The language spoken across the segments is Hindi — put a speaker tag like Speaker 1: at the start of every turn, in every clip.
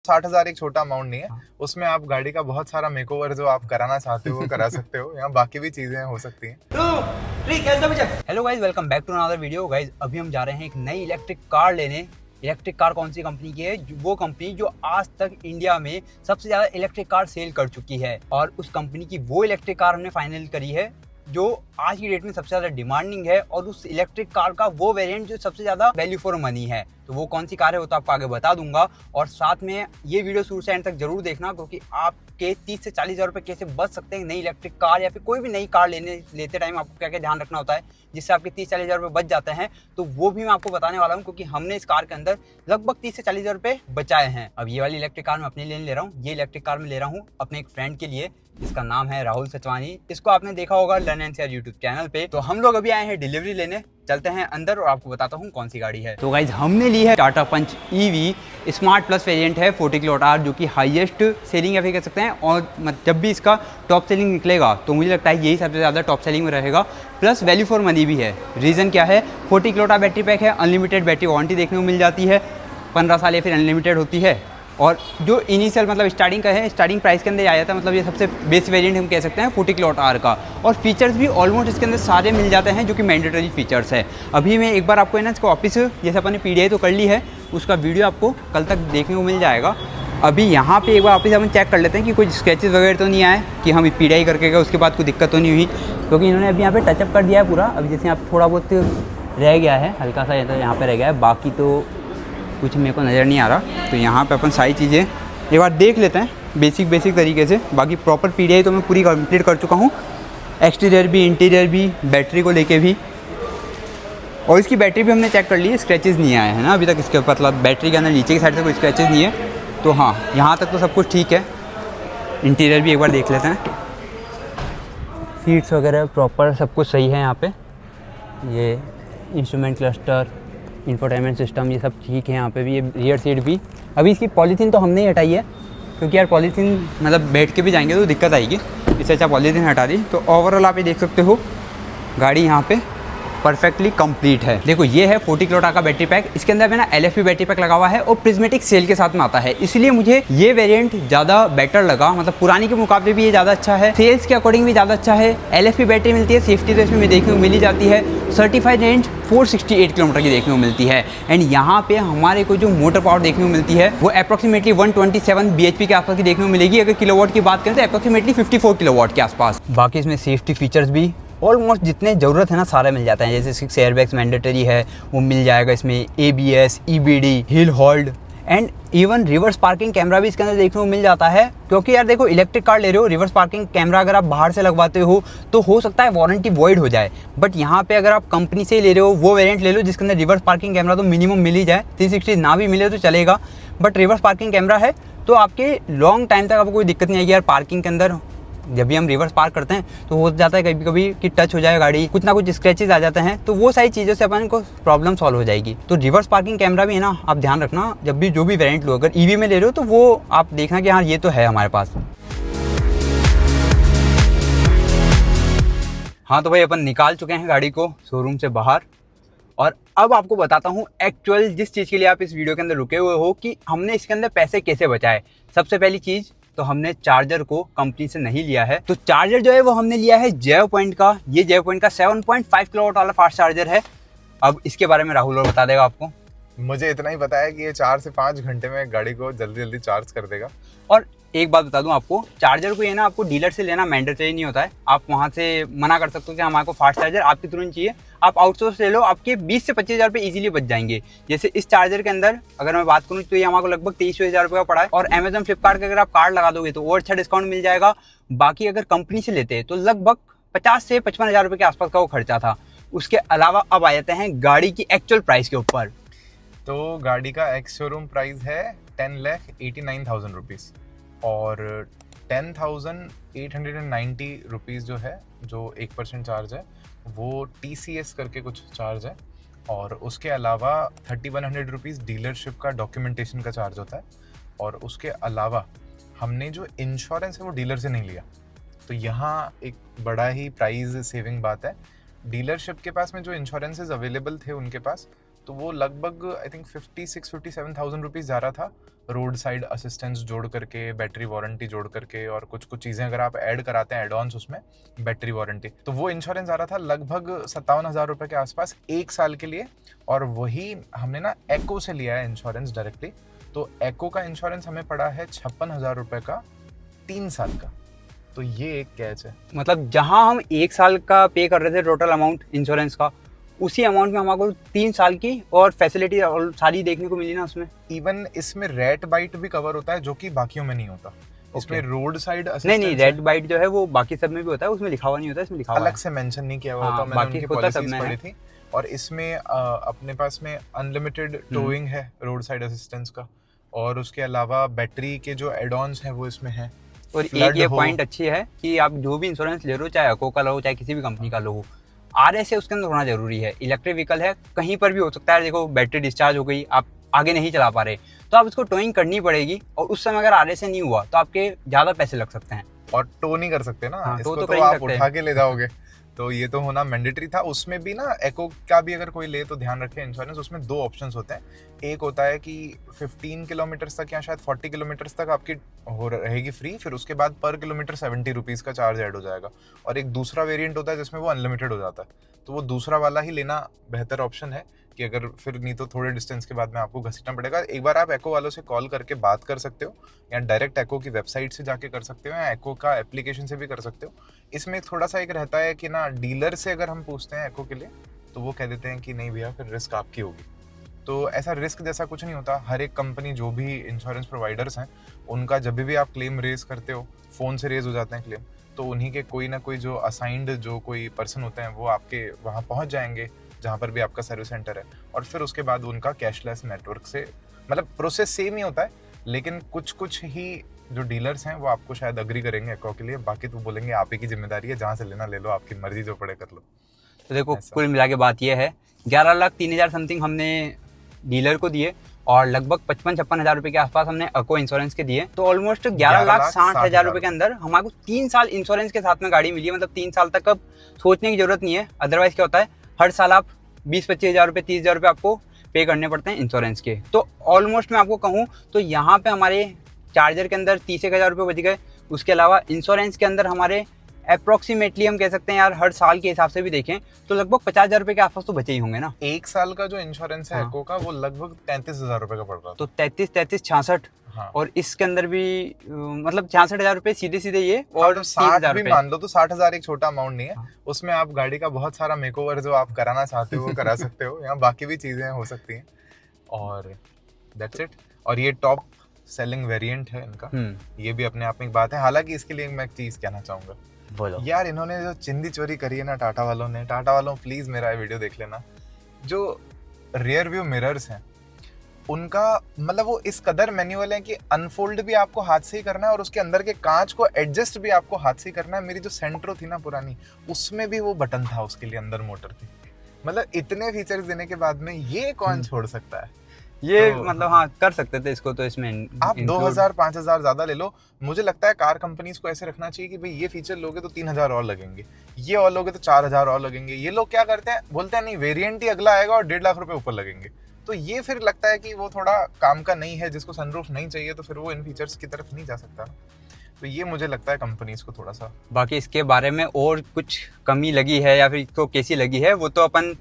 Speaker 1: 60,000 एक छोटा अमाउंट नहीं है। उसमें आप गाड़ी का बहुत सारा मेकओवर जो आप कराना चाहते हो वो करा सकते हो। यहाँ बाकी भी चीजें हो सकती हैं।
Speaker 2: Hello guys, welcome back to another video. Guys अभी हम जा रहे हैं एक नई इलेक्ट्रिक कार लेने। इलेक्ट्रिक कार कौन सी कंपनी की है? वो कंपनी जो आज तक इंडिया में सबसे ज़्यादा इलेक्ट्रिक कार सेल कर चुकी है, और उस कंपनी की वो इलेक्ट्रिक कार हमने फाइनल करी है जो आज की डेट में सबसे ज़्यादा डिमांडिंग है, और उस इलेक्ट्रिक कार का वो वेरिएंट जो सबसे ज़्यादा वैल्यू फॉर मनी है। तो वो कौन सी कार है वो तो आपको आगे बता दूंगा, और साथ में ये वीडियो शुरू से एंड तक जरूर देखना, क्योंकि आपके 30 से 40 हज़ार रुपये कैसे बच सकते हैं नई इलेक्ट्रिक कार या फिर कोई भी नई कार लेते टाइम आपको क्या क्या ध्यान रखना होता है जिससे आपके 30-40 हज़ार रुपये बच जाते हैं। तो वो भी मैं आपको बताने वाला हूँ, क्योंकि हमने इस कार के अंदर लगभग 30 से 40 हज़ार रुपये बचाए हैं। अब ये वाली इलेक्ट्रिक कार मैं अपने लिए ले रहा हूँ, ये इलेक्ट्रिक कार मैं ले रहा हूँ अपने एक फ्रेंड के लिए। इसका नाम है राहुल सचवानी। इसको आपने देखा होगा learn and share YouTube channel पे। तो हम लोग अभी आए हैं डिलीवरी लेने, चलते हैं अंदर और आपको बताता हूँ कौन सी गाड़ी है। तो गाइज हमने ली है Tata Punch EV smart plus variant है 40 किलोवाट आवर, जो कि हाईएस्ट सेलिंग या फिर कह सकते हैं। और जब भी इसका टॉप सेलिंग निकलेगा तो मुझे लगता है यही सबसे ज़्यादा टॉप सेलिंग में रहेगा, प्लस वैल्यू फॉर मनी भी है। रीज़न क्या है? 40 किलोवाट आवर बैटरी पैक है, अनलिमिटेड बैटरी वारंटी देखने को मिल जाती है, 15 साल या फिर अनलिमिटेड होती है। और जो इनिशियल मतलब स्टार्टिंग का है, स्टार्टिंग प्राइस के अंदर आ जाता है, मतलब ये सबसे बेस्ट वेरिएंट हम कह सकते हैं 40 किलोवाट आवर का। और फीचर्स भी ऑलमोस्ट इसके अंदर सारे मिल जाते हैं जो कि मैंडेटरी फीचर्स है। अभी मैं एक बार आपको है ना इसको वापस, जैसे अपन ने पीडीआई तो कर ली है, उसका वीडियो आपको कल तक देखने को मिल जाएगा। अभी यहाँ पे एक बार वापस हम चेक कर लेते हैं कि कोई स्क्रैचेस वगैरह तो नहीं आए, कि हम पीडीआई करके गए उसके बाद कोई दिक्कत तो नहीं हुई, क्योंकि इन्होंने अभी यहाँ पे टचअप कर दिया है पूरा। अभी जैसे यहाँ थोड़ा बहुत रह गया है, हल्का सा यहाँ पे रह गया है, बाकी तो कुछ मेरे को नज़र नहीं आ रहा। तो यहाँ पे अपन सारी चीज़ें एक बार देख लेते हैं बेसिक तरीके से। बाकी प्रॉपर पीडीआई तो मैं पूरी कंप्लीट कर चुका हूँ, एक्सटीरियर भी इंटीरियर भी, बैटरी को लेके भी। और इसकी बैटरी भी हमने चेक कर ली है, स्क्रैचेस नहीं आए हैं ना अभी तक इसके ऊपर, मतलब बैटरी के अंदर नीचे की साइड से कोई स्क्रैचेस नहीं है। तो हाँ, यहाँ तक तो सब कुछ ठीक है। इंटीरियर भी एक बार देख लेते हैं, सीट्स वगैरह प्रॉपर सब कुछ सही है यहाँ पे। ये इंस्ट्रूमेंट क्लस्टर, इंफोटेनमेंट सिस्टम, ये सब ठीक है यहाँ पे भी। ये रियर सीट भी, अभी इसकी पॉलीथीन तो हमने ही हटाई है, क्योंकि यार पॉलीथीन मतलब बैठ के भी जाएंगे तो दिक्कत आएगी, इससे अच्छा पॉलीथीन हटा दी। तो ओवरऑल आप ये देख सकते हो गाड़ी यहाँ पे परफेक्टली कंप्लीट है। देखो ये है 40 किलोवाट आवर का बैटरी पैक, इसके अंदर ना LFP बैटरी पैक लगा हुआ है और प्रिज्मेटिक सेल के साथ में आता है, इसलिए मुझे ये वेरिएंट ज़्यादा बेटर लगा। मतलब पुरानी के मुकाबले भी ये ज़्यादा अच्छा है, सेल्स के अकॉर्डिंग भी ज़्यादा अच्छा है। LFP बैटरी मिलती है, सेफ्टी तो इसमें देखने को मिल ही जाती है। सर्टिफाइड रेंज 468 किलोमीटर की देखने को मिलती है। एंड यहाँ पे हमारे को जो मोटर पावर देखने को मिलती है वो अप्रॉक्सीमेटली 127 bhp के आसपास की देखने को मिलेगी। अगर किलोवाट की बात करें तो अप्रॉक्सीमेटली 54 किलोवाट के आसपास। बाकी इसमें सेफ्टी फीचर्स भी ऑलमोस्ट जितने ज़रूरत है ना सारे मिल जाते हैं। जैसे 6 एयरबैग्स मैंडेटरी है वो मिल जाएगा इसमें, ABS, EBD, hill hold, and even reverse parking camera भी इसके अंदर देखने को मिल जाता है। क्योंकि यार देखो इलेक्ट्रिक कार ले रहे हो, रिवर्स पार्किंग कैमरा अगर आप बाहर से लगवाते हो तो हो सकता है वारंटी वॉइड हो जाए, बट यहाँ पे अगर आप कंपनी से ही ले रहे हो वो वेरिएंट ले लो जिसके अंदर रिवर्स पार्किंग कैमरा तो मिनिमम मिल ही जाए। 360 ना भी मिले तो चलेगा, बट रिवर्स पार्किंग कैमरा है तो आपके लॉन्ग टाइम तक आपको कोई दिक्कत नहीं आएगी। यार पार्किंग के अंदर जब भी हम रिवर्स पार्क करते हैं तो हो जाता है कभी कभी कि टच हो जाए गाड़ी, कुछ ना कुछ स्क्रैचेस आ जाते हैं, तो वो सारी चीज़ों से अपन को प्रॉब्लम सॉल्व हो जाएगी। तो रिवर्स पार्किंग कैमरा भी है ना, आप ध्यान रखना जब भी जो भी वेरिएंट लो, अगर ईवी में ले रहे हो तो वो आप देखना कि हाँ ये तो है हमारे पास। हाँ तो भाई अपन निकाल चुके हैं गाड़ी को शोरूम से बाहर, और अब आपको बताता हूँ एक्चुअल जिस चीज़ के लिए आप इस वीडियो के अंदर रुके हुए हो कि हमने इसके अंदर पैसे कैसे बचाए। सबसे पहली चीज़ तो हमने चार्जर को कंपनी से नहीं लिया है, तो चार्जर जो है वो हमने लिया है जेव पॉइंट का। ये जेव पॉइंट का 7.5 किलोवाट वाला फास्ट चार्जर है। अब इसके बारे में राहुल और बता देगा आपको।
Speaker 1: मुझे इतना ही पता है कि ये 4 से 5 घंटे में गाड़ी को जल्दी जल्दी चार्ज कर देगा।
Speaker 2: और एक बात बता दूं आपको, चार्जर को ये ना आपको डीलर से लेना मैंडेटरी नहीं होता है। आप वहाँ से मना कर सकते हो कि हमारे को फास्ट चार्जर आपकी तुरंत चाहिए, आप आउटसोर्स ले लो, आपके 20 से 25 हज़ार रुपये ईजिली बच जाएंगे। जैसे इस चार्जर के अंदर अगर मैं बात करूँ तो ये हमारे को लगभग 23 हज़ार रुपये का पड़ा है, और अमेजन फ्लिपकार्ट का अगर आप कार्ड लगा दोगे तो और अच्छा डिस्काउंट मिल जाएगा। बाकी अगर कंपनी से लेते हैं तो लगभग 50 से 55 हज़ार रुपये के आसपास का वो खर्चा था। उसके अलावा अब आ जाते हैं गाड़ी की एक्चुअल प्राइस के ऊपर।
Speaker 1: तो गाड़ी का एक्स शोरूम प्राइस है 10,89,000 रुपीज़, और 10,890 रुपीज़ जो है, जो 1% चार्ज है, वो TCS करके कुछ चार्ज है, और उसके अलावा 3,100 रुपीज़ डीलरशिप का डॉक्यूमेंटेशन का चार्ज होता है। और उसके अलावा हमने जो इंश्योरेंस है वो डीलर से नहीं लिया, तो यहाँ एक बड़ा ही प्राइस सेविंग बात है। डीलरशिप के पास में जो इंश्योरेंसेज अवेलेबल थे उनके पास, तो वो लगभग आई थिंक 56-57,000 रुपीज़ जा रहा था, रोड साइड असिस्टेंस जोड़ करके, बैटरी वारंटी जोड़ करके, और कुछ कुछ चीज़ें अगर आप ऐड कराते हैं एड ऑन्स उसमें, बैटरी वारंटी, तो वो इंश्योरेंस आ रहा था लगभग 57,000 रुपये के आसपास 1 साल के लिए। और वही हमने ना एको से लिया है इंश्योरेंस डायरेक्टली, तो एको का इंश्योरेंस हमें पड़ा है 56,000 रुपये का 3 साल का। तो ये एक कैच है।
Speaker 2: मतलब जहां हम 1 साल का पे कर रहे थे टोटल अमाउंट इंश्योरेंस का, उसी अमाउंट में हमको 3 साल की और फैसिलिटी और सारी देखने को मिली ना उसमें।
Speaker 1: इवन इसमें रेट बाइट भी कवर होता है, जो कि बाकियों में नहीं होता। इसमें रोड साइड
Speaker 2: नहीं, रेड बाइट जो है वो बाकी सब में भी होता है, उसमें लिखा हुआ नहीं होता, इसमें लिखा हुआ
Speaker 1: अलग से मेंशन नहीं किया हुआ होता। मैंने
Speaker 2: बाकी
Speaker 1: उनकी
Speaker 2: होता सब
Speaker 1: पॉलिसीज
Speaker 2: में
Speaker 1: पढ़ी
Speaker 2: है।
Speaker 1: थी, और इसमें अपने पास में अनलिमिटेड टोइंग है रोड साइड असिस्टेंस का, और उसके अलावा बैटरी के जो एड ऑन्स हैं वो इसमें हैं।
Speaker 2: और एक ये पॉइंट अच्छी है कि आप जो भी इंश्योरेंस ले रहे हो, चाहे अको का लो चाहे किसी भी कंपनी का लो, RSA उसके अंदर होना जरूरी है। इलेक्ट्रिक व्हीकल है, कहीं पर भी हो सकता है, देखो बैटरी डिस्चार्ज हो गई, आप आगे नहीं चला पा रहे, तो आप इसको टोइंग करनी पड़ेगी, और उस समय अगर RSA नहीं हुआ तो आपके ज़्यादा पैसे लग सकते हैं।
Speaker 1: और टो नहीं कर सकते ना, इसको
Speaker 2: तो
Speaker 1: तो आप उठा के ले जाओगे। तो ये तो होना मैंडेटरी था। उसमें भी ना एको का भी अगर कोई ले तो ध्यान रखें, इंश्योरेंस उसमें 2 ऑप्शंस होते हैं। एक होता है कि 15 किलोमीटर तक या शायद 40 किलोमीटर तक आपकी हो रहेगी फ्री, फिर उसके बाद पर किलोमीटर 70 रुपीज़ का चार्ज ऐड हो जाएगा। और एक दूसरा वेरिएंट होता है जिसमें वो अनलिमिटेड हो जाता है, तो वो दूसरा वाला ही लेना बेहतर ऑप्शन है, कि अगर फिर नहीं तो थोड़े डिस्टेंस के बाद में आपको घसीटना पड़ेगा। एक बार आप एको वालों से कॉल करके बात कर सकते हो, या डायरेक्ट एको की वेबसाइट से जाके कर सकते हो, या एको का एप्लीकेशन से भी कर सकते हो। इसमें थोड़ा सा एक रहता है कि ना, डीलर से अगर हम पूछते हैं एको के लिए तो वो कह देते हैं कि नहीं भैया, फिर रिस्क आपकी होगी। तो ऐसा रिस्क जैसा कुछ नहीं होता। हर एक कंपनी, जो भी इंश्योरेंस प्रोवाइडर्स हैं, उनका जब भी आप क्लेम रेज करते हो, फ़ोन से रेज हो जाते हैं क्लेम, तो उन्हीं के कोई ना कोई जो असाइंड जो कोई पर्सन होते हैं वो आपके वहाँ पहुँच जाएंगे जहाँ पर भी आपका सर्विस सेंटर है, और फिर उसके बाद उनका कैशलेस नेटवर्क से, मतलब प्रोसेस सेम ही होता है, लेकिन कुछ कुछ ही जो डीलर्स हैं वो आपको शायद अग्री करेंगे एको के लिए, बाकी तो बोलेंगे आप ही की जिम्मेदारी है, जहाँ से लेना ले लो, आपकी मर्जी जो पड़े कर लो।
Speaker 2: तो देखो कुल मिला के बात यह है, 11,03,000 समथिंग हमने डीलर को दिए, और लगभग 55-56 हज़ार रुपये के आसपास हमने अको इंश्योरेंस के दिए। तो ऑलमोस्ट 11,60,000 रुपये के अंदर हमारे को 3 साल इंश्योरेंस के साथ में गाड़ी मिली है। मतलब 3 साल तक अब सोचने की जरूरत नहीं है। अदरवाइज क्या होता है, हर साल आप 20-25 हज़ार रुपये, 30 हज़ार रुपये आपको पे करने पड़ते हैं इंश्योरेंस के। तो ऑलमोस्ट मैं आपको कहूँ तो यहाँ पे हमारे चार्जर के अंदर 30 हज़ार रुपये बच गए। उसके अलावा इंश्योरेंस के अंदर हमारे अप्रोक्सीमेटली हम कह सकते हैं यार, हर साल के हिसाब से भी देखें तो लगभग 50,000 रुपये के आसपास तो बचे ही होंगे ना।
Speaker 1: 1 साल का जो इंश्योरेंस है एको का, वो लगभग 33,000 रुपये का पड़ रहा था।
Speaker 2: तो 33-66 और इसके अंदर भी मतलब 66,000 रुपये सीधे सीधे ये, और
Speaker 1: तो 60 भी मान लो तो 60,000 एक छोटा अमाउंट नहीं है। उसमें आप गाड़ी का बहुत सारा मेकओवर जो आप कराना चाहते हो वो करा सकते हो, या बाकी भी चीजें हो सकती हैं, और दैट्स इट। और ये टॉप सेलिंग वेरिएंट है इनका, ये भी अपने आप में एक बात है। हालांकि इसके लिए मैं एक चीज कहना चाहूंगा,
Speaker 2: बोलो
Speaker 1: यार, इन्होंने जो चिंदी चोरी करी है ना टाटा वालों ने, टाटा वालों प्लीज मेरा वीडियो देख लेना। जो रियर व्यू मिरर्स हैं उनका, मतलब वो इस कदर मैनुअल है कि अनफोल्ड भी आपको हाथ से ही करना है, और उसके अंदर के कांच को एडजस्ट भी आपको हाथ से ही करना है। मेरी जो सेंट्रो थी ना पुरानी, उसमें भी वो बटन था, उसके लिए अंदर मोटर थी। मतलब इतने फीचर्स देने के बाद में ये कौन छोड़ सकता है
Speaker 2: ये,
Speaker 1: तो,
Speaker 2: मतलब हाँ कर सकते थे इसको, तो इसमें
Speaker 1: आप 2,000-5,000 ज्यादा ले लो। मुझे लगता है कार कंपनीज को ऐसे रखना चाहिए कि भाई ये फीचर लोगे तो 3,000 और लगेंगे, ये और लोगे तो 4,000 और लगेंगे। ये लोग क्या करते हैं, बोलते हैं नहीं वेरिएंट ही अगला आएगा और 1.5 लाख रुपए ऊपर लगेंगे। तो ये फिर लगता है कि वो थोड़ा काम का नहीं है, जिसको सनरूफ नहीं चाहिए तो फिर वो इन फीचर्स की तरफ नहीं जा सकता। तो ये मुझे लगता है कंपनीज को थोड़ा सा,
Speaker 2: बाकी इसके बारे में और कुछ कमी लगी है या फिर इसको कैसी लगी है, वो तो अपन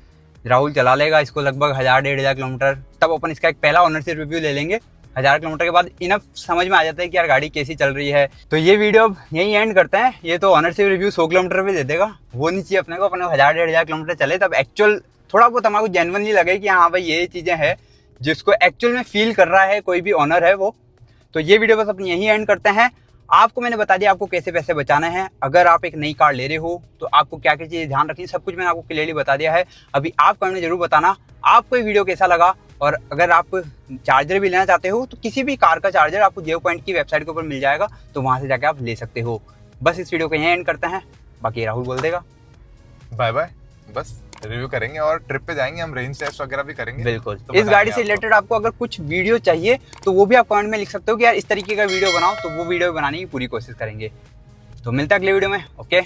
Speaker 2: राहुल चला लेगा इसको लगभग 1,000-1,500 किलोमीटर, तब अपन इसका एक पहला ऑनरशिप रिव्यू ले लेंगे। 1,000 किलोमीटर के बाद इनफ समझ में आ जाता है कि यार गाड़ी कैसी चल रही है। तो ये वीडियो अब यहीं एंड करते हैं। ये तो ऑनरशिप रिव्यू 100 किलोमीटर पे दे देगा, वो नहीं चाहिए अपने को। अपने 1,000-1,500 किलोमीटर चले तब एक्चुअल थोड़ा बहुत हमारे को जेन्युइनली लगे कि हाँ भाई ये चीज़ें हैं जिसको एक्चुअल में फील कर रहा है कोई भी ऑनर है वो। तो ये वीडियो बस अपन यहीं एंड करते हैं। आपको मैंने बता दिया आपको कैसे पैसे बचाने हैं। अगर आप एक नई कार ले रहे हो तो आपको क्या क्या चीज़ें ध्यान रखनी है, सब कुछ मैंने आपको क्लियरली बता दिया है। अभी आप कमेंट में जरूर बताना आपको ये वीडियो कैसा लगा, और अगर आप चार्जर भी लेना चाहते हो तो किसी भी कार का चार्जर आपको जियो पॉइंट की वेबसाइट के ऊपर मिल जाएगा, तो वहाँ से जाकर आप ले सकते हो। बस इस वीडियो को यहीं एंड करते हैं, बाकी राहुल बोल देगा
Speaker 1: बाय बाय। बस रिव्यू करेंगे और ट्रिप पे जाएंगे, हम रेंज टेस्ट वगैरह भी करेंगे।
Speaker 2: बिल्कुल। तो इस गाड़ी से रिलेटेड आपको अगर कुछ वीडियो चाहिए तो वो भी आप कमेंट में लिख सकते हो कि यार इस तरीके का वीडियो बनाओ, तो वो वीडियो बनाने की पूरी कोशिश करेंगे। तो मिलता है अगले वीडियो में। ओके।